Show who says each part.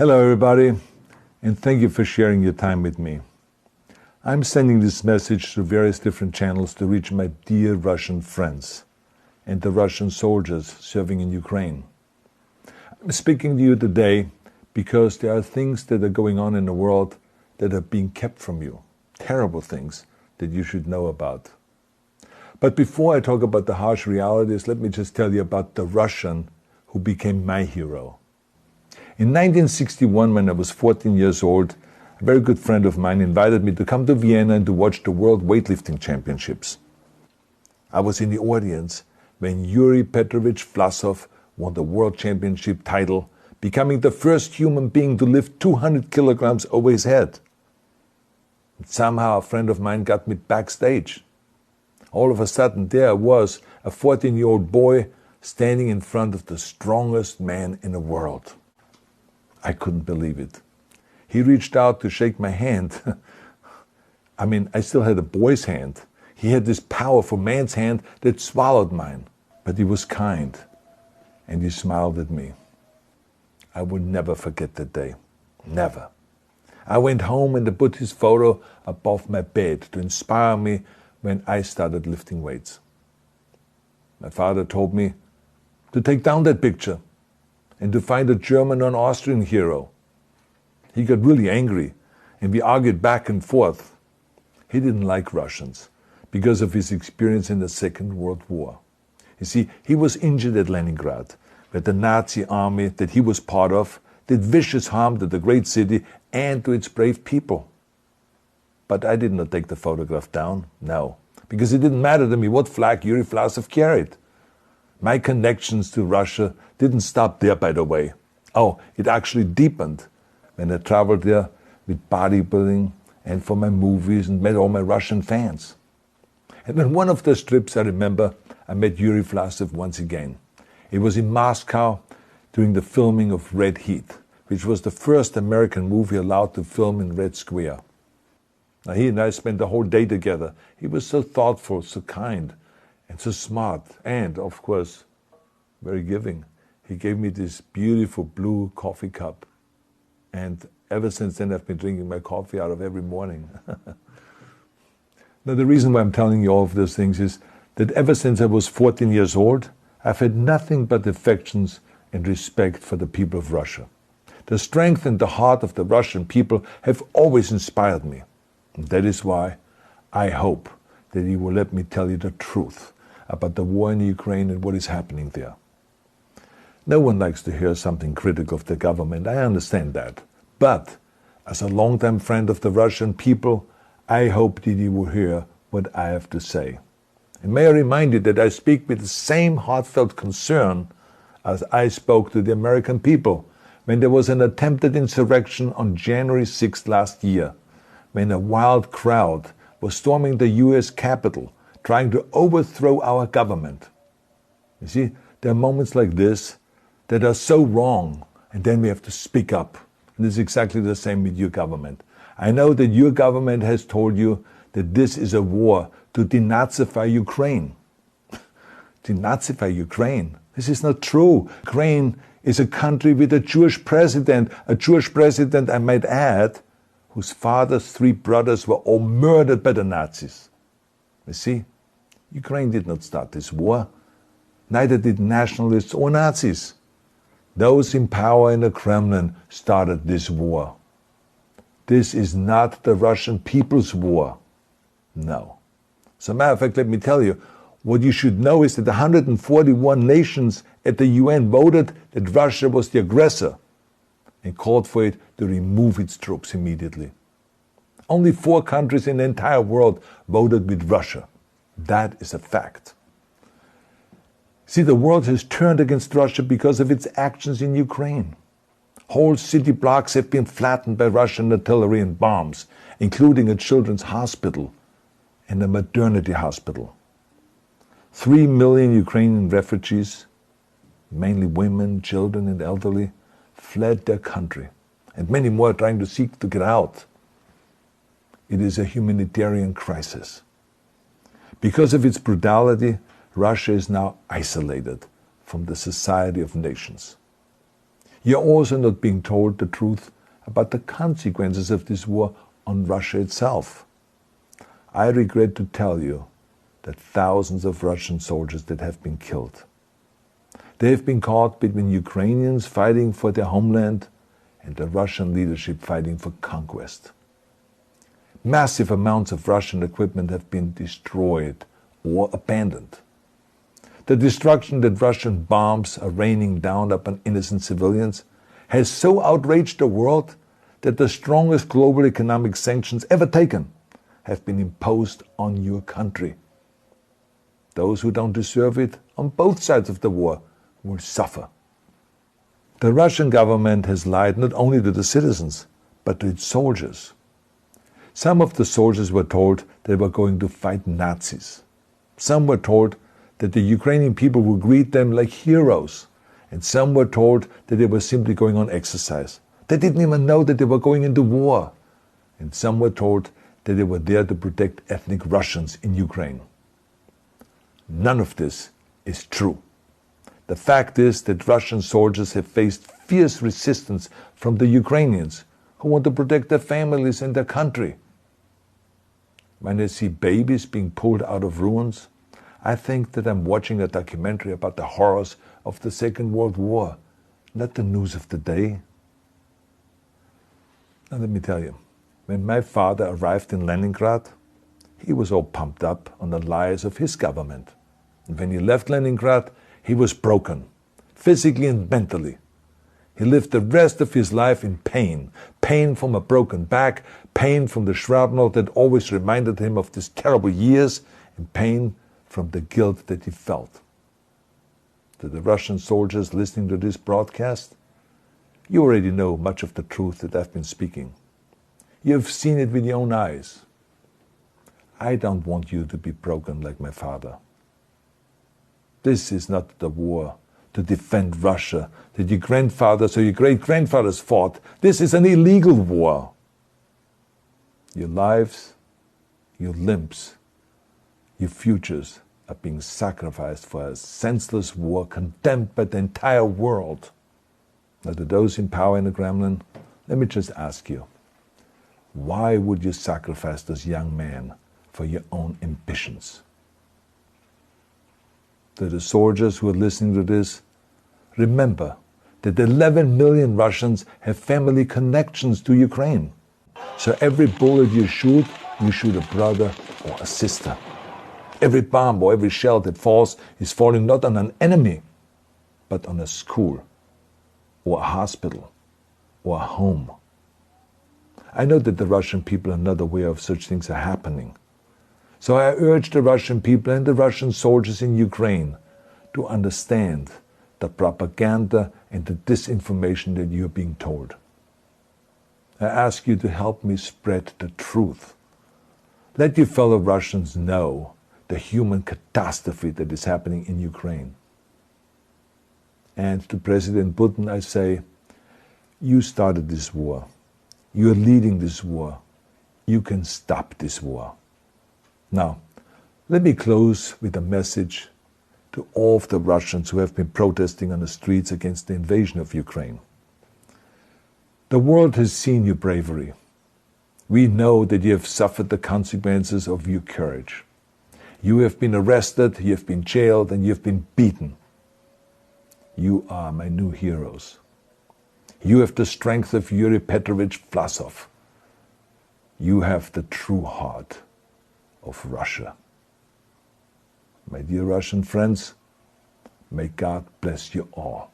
Speaker 1: Hello everybody, and thank you for sharing your time with me. I'm sending this message through various different channels to reach my dear Russian friends and the Russian soldiers serving in Ukraine. I'm speaking to you today because there are things that are going on in the world that are being kept from you, terrible things that you should know about. But before I talk about the harsh realities, let me just tell you about the Russian who became my hero. In 1961, when I was 14 years old, a very good friend of mine invited me to come to Vienna and to watch the World Weightlifting Championships. I was in the audience when Yuri Petrovich Vlasov won the World Championship title, becoming the first human being to lift 200 kilograms over his head. And somehow a friend of mine got me backstage. All of a sudden, there I was, a 14-year-old boy, standing in front of the strongest man in the world. I couldn't believe it. He reached out to shake my hand. I still had a boy's hand. He had this powerful man's hand that swallowed mine. But he was kind, and he smiled at me. I will never forget that day. Never. I went home and I put his photo above my bed to inspire me when I started lifting weights. My father told me to take down that picture and to find a German or an Austrian hero. He got really angry, and we argued back and forth. He didn't like Russians because of his experience in the Second World War. You see, he was injured at Leningrad, where the Nazi army that he was part of did vicious harm to the great city and to its brave people. But I did not take the photograph down, no, because it didn't matter to me what flag Yuri Vlasov carried. My connections to Russia didn't stop there, by the way. Oh, it actually deepened when I traveled there with bodybuilding and for my movies and met all my Russian fans. And on one of those trips, I remember, I met Yuri Vlasov once again. It was in Moscow during the filming of Red Heat, which was the first American movie allowed to film in Red Square. Now, he and I spent the whole day together. He was so thoughtful, so kind, and so smart, and, of course, very giving. He gave me this beautiful blue coffee cup. And ever since then, I've been drinking my coffee out of every morning. Now, the reason why I'm telling you all of those things is that ever since I was 14 years old, I've had nothing but affections and respect for the people of Russia. The strength and the heart of the Russian people have always inspired me. And that is why I hope that you will let me tell you the truth about the war in Ukraine and what is happening there. No one likes to hear something critical of the government, I understand that. But as a longtime friend of the Russian people, I hope that you will hear what I have to say. And may I remind you that I speak with the same heartfelt concern as I spoke to the American people when there was an attempted insurrection on January 6th last year, when a wild crowd was storming the US Capitol, trying to overthrow our government. You see, there are moments like this that are so wrong, and then we have to speak up. And this is exactly the same with your government. I know that your government has told you that this is a war to denazify Ukraine. Denazify Ukraine? This is not true. Ukraine is a country with a Jewish president, I might add, whose father's 3 brothers were all murdered by the Nazis. You see, Ukraine did not start this war. Neither did nationalists or Nazis. Those in power in the Kremlin started this war. This is not the Russian people's war. No. As a matter of fact, let me tell you, what you should know is that 141 nations at the UN voted that Russia was the aggressor and called for it to remove its troops immediately. Only 4 countries in the entire world voted with Russia. That is a fact. See, the world has turned against Russia because of its actions in Ukraine. Whole city blocks have been flattened by Russian artillery and bombs, including a children's hospital and a maternity hospital. 3 million Ukrainian refugees, mainly women, children, and elderly, fled their country, and many more are trying to seek to get out. It is a humanitarian crisis. Because of its brutality, Russia is now isolated from the society of nations. You're also not being told the truth about the consequences of this war on Russia itself. I regret to tell you that thousands of Russian soldiers that have been killed. They have been caught between Ukrainians fighting for their homeland and the Russian leadership fighting for conquest. Massive amounts of Russian equipment have been destroyed or abandoned. The destruction that Russian bombs are raining down upon innocent civilians has so outraged the world that the strongest global economic sanctions ever taken have been imposed on your country. Those who don't deserve it on both sides of the war will suffer. The Russian government has lied not only to the citizens, but to its soldiers. Some of the soldiers were told they were going to fight Nazis. Some were told that the Ukrainian people would greet them like heroes, and some were told that they were simply going on exercise. They didn't even know that they were going into war. And some were told that they were there to protect ethnic Russians in Ukraine. None of this is true. The fact is that Russian soldiers have faced fierce resistance from the Ukrainians who want to protect their families and their country. When I see babies being pulled out of ruins, I think that I'm watching a documentary about the horrors of the Second World War, not the news of the day. Now let me tell you, when my father arrived in Leningrad, he was all pumped up on the lies of his government. And when he left Leningrad, he was broken, physically and mentally. He lived the rest of his life in pain. Pain from a broken back, pain from the shrapnel that always reminded him of these terrible years, and pain from the guilt that he felt. To the Russian soldiers listening to this broadcast, you already know much of the truth that I've been speaking. You have seen it with your own eyes. I don't want you to be broken like my father. This is not the war to defend Russia that your grandfathers or your great-grandfathers fought. This is an illegal war. Your lives, your limbs, your futures are being sacrificed for a senseless war condemned by the entire world. Now, to those in power in the Kremlin, let me just ask you, why would you sacrifice those young men for your own ambitions? To the soldiers who are listening to this, remember that 11 million Russians have family connections to Ukraine. So every bullet you shoot a brother or a sister. Every bomb or every shell that falls is falling not on an enemy, but on a school, or a hospital, or a home. I know that the Russian people are not aware of such things are happening. So I urge the Russian people and the Russian soldiers in Ukraine to understand the propaganda and the disinformation that you are being told. I ask you to help me spread the truth. Let your fellow Russians know the human catastrophe that is happening in Ukraine. And to President Putin I say, you started this war. You are leading this war. You can stop this war. Now, let me close with a message to all of the Russians who have been protesting on the streets against the invasion of Ukraine. The world has seen your bravery. We know that you have suffered the consequences of your courage. You have been arrested, you have been jailed, and you have been beaten. You are my new heroes. You have the strength of Yuri Petrovich Vlasov. You have the true heart of Russia. My dear Russian friends, may God bless you all.